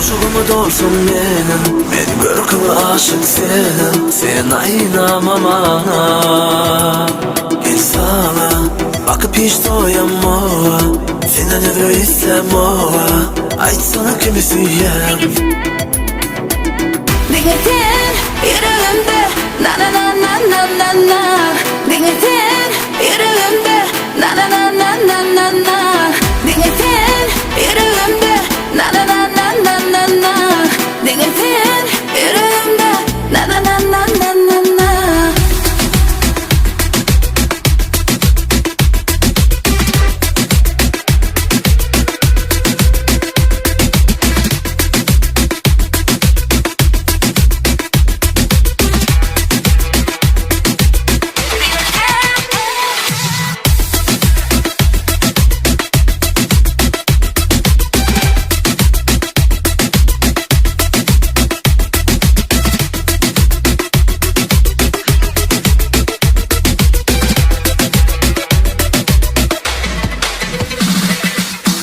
Boşluğumu dolsun benim, beni gör kılı aşık senin. Sen aynamam ana insana, bakıp hiç doyamam. Senden ne verirsem o, açsana kimisiyem. Dinledin yüreğimde na na na na na na na. Dinledin yüreğimde na na na na na na na. Dinledin yüreğimde na na na na na na na. Dinledin yüreğimde na na na na na na na.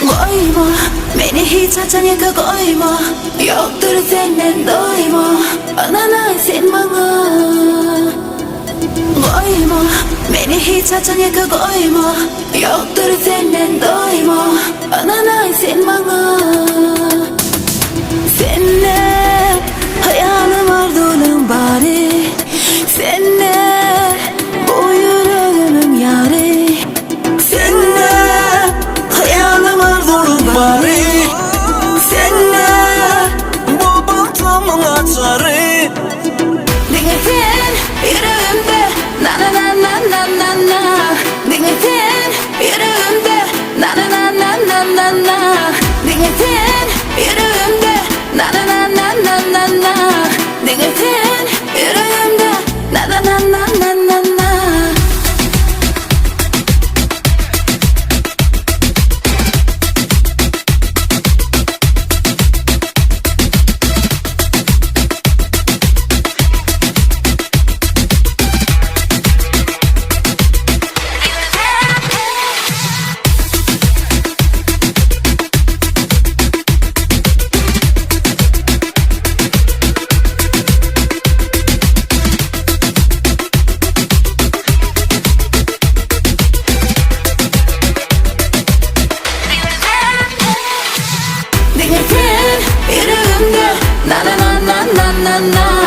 Koyma beni hiç açanıka koyma. Yoktur senden doyma. Anana sen bana. Koyma beni hiç açanıka koyma. Yoktur senden doyma. Anana sen bana. Seninle hayalim ardılım bari. Seninle bu yüreğimin yari. Seninle hayalim ardılım bari. Seninle Bu bağlamın açarı. dinledin yüreğimde na na na na na na na. Dinledin yüreğimde na na na na na na na. Dinledin yüreğimde na na na na na na na. Dinledin yüreğimde na na na na na na na. Dinledin yüreğimde na na na na na na na.